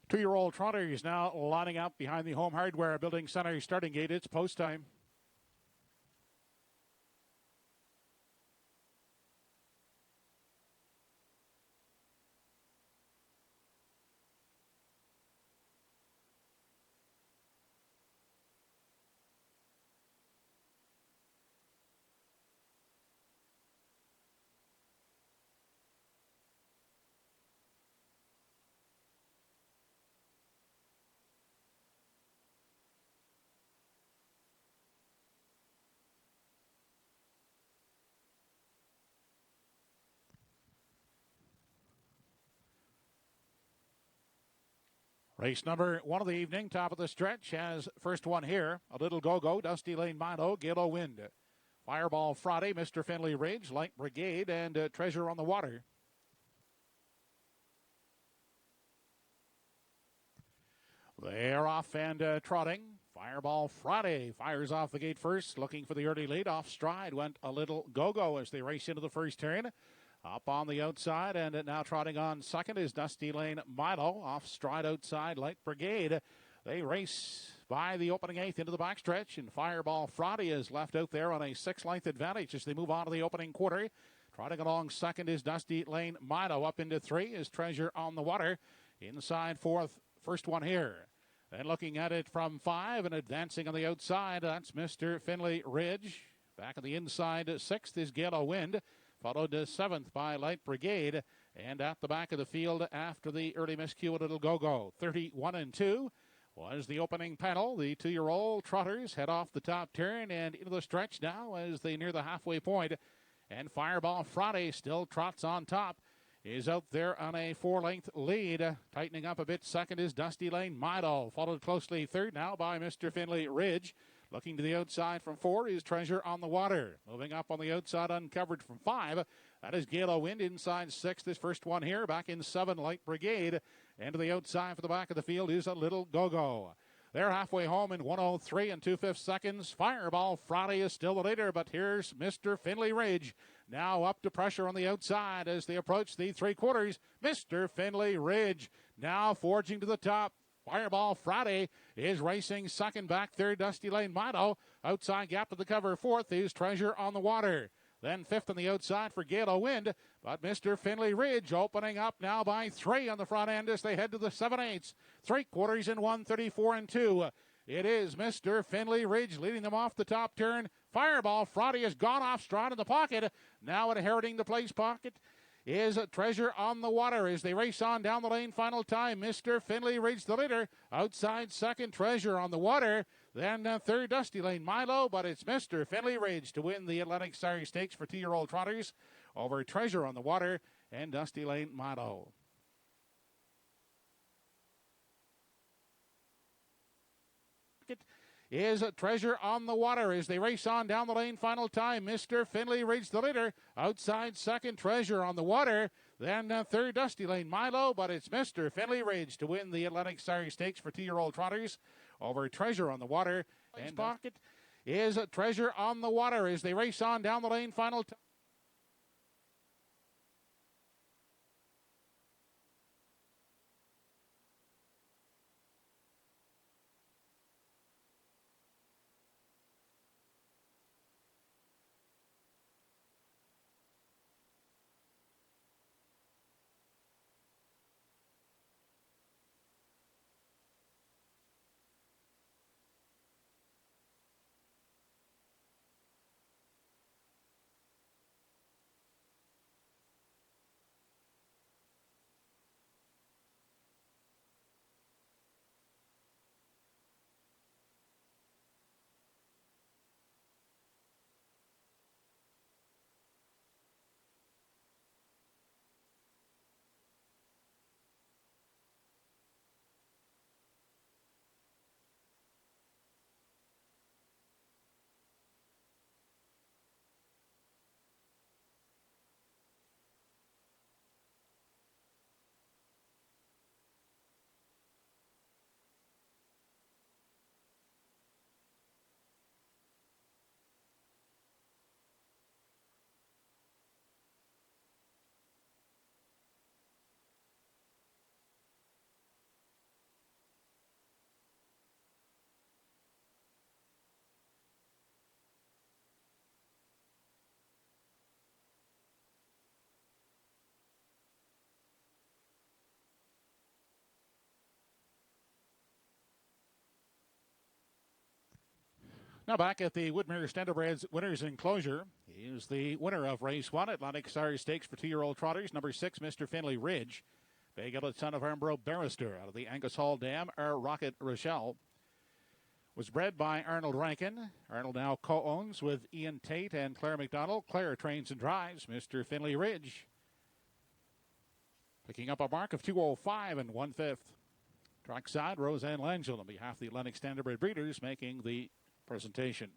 Two-year-old Trotter is now lining up behind the Home Hardware Building Center starting gate. It's post time. Race number one of the evening, top of the stretch, has first one here. A Little Go-Go, Dusty Lane Milo, Gale Wind. Fireball Friday, Mr. Finley Ridge, Light Brigade, and Treasure on the Water. They're off and trotting. Fireball Friday fires off the gate first, looking for the early lead. Off stride went A Little Go-Go as they race into the first turn. Up on the outside, and now trotting on second is Dusty Lane Milo. Off stride outside, Light Brigade. They race by the opening eighth into the backstretch, and Fireball Friday is left out there on a 6-length advantage as they move on to the opening quarter. Trotting along second is Dusty Lane Milo. Up into three is Treasure on the Water. Inside fourth, first one here. Then looking at it from five and advancing on the outside, that's Mr. Finley Ridge. Back on the inside, sixth is Gale Wind. Followed to seventh by Light Brigade. And at the back of the field after the early miscue, A Little Go-Go. 31-2 was the opening panel. The two-year-old trotters head off the top turn and into the stretch now as they near the halfway point. And Fireball Friday still trots on top. Is out there on a 4-length lead. Tightening up a bit. Second is Dusty Lane Milo. Followed closely third now by Mr. Finley Ridge. Looking to the outside from four is Treasure on the Water. Moving up on the outside uncovered from five. That is Gale Wind. Inside six, this first one here. Back in seven, Light Brigade. And to the outside for the back of the field is A Little Go-Go. They're halfway home in 1:03 and 2/5 seconds. Fireball Friday is still the leader, but here's Mr. Finley Ridge. Now up to pressure on the outside as they approach the three quarters. Mr. Finley Ridge now forging to the top. Fireball Friday is racing second, back third, Dusty Lane Milo. Outside gap to the cover fourth is Treasure on the Water. Then fifth on the outside for Gale Wind, but Mr. Finley Ridge opening up now by three on the front end as they head to the 7/8. Three quarters in 1:34-2. It is Mr. Finley Ridge leading them off the top turn. Fireball Friday has gone off stride in the pocket. Now inheriting the place pocket is Treasure on the Water as they race on down the lane. Final time, Mr. Finley Ridge the leader. Outside second, Treasure on the Water. Then third, Dusty Lane Milo, but it's Mr. Finley Ridge to win the Atlantic Star Stakes for two-year-old trotters over Treasure on the Water and Dusty Lane Milo. Is Treasure on the Water as they race on down the lane. Final time, Mr. Finley Ridge the leader. Outside second, Treasure on the Water. Then third, Dusty Lane Milo, but it's Mr. Finley Ridge to win the Atlantic Star Stakes for two-year-old trotters over Treasure on the Water. And pocket is Treasure on the Water as they race on down the lane. Final time. Now back at the Woodmere Standardbreds Winners Enclosure. He is the winner of race 1, Atlantic Star Stakes for 2-year-old trotters. Number 6, Mr. Finley Ridge. Big Elliot, son of Armbro Barrister, out of the Angus Hall Dam. Rocket Rochelle was bred by Arnold Rankin. Arnold now co-owns with Ian Tate and Claire McDonald. Claire trains and drives Mr. Finley Ridge, picking up a mark of 2:05 and 1/5. Trackside, Roseanne Langell on behalf of the Atlantic Standardbred Breeders making the presentation.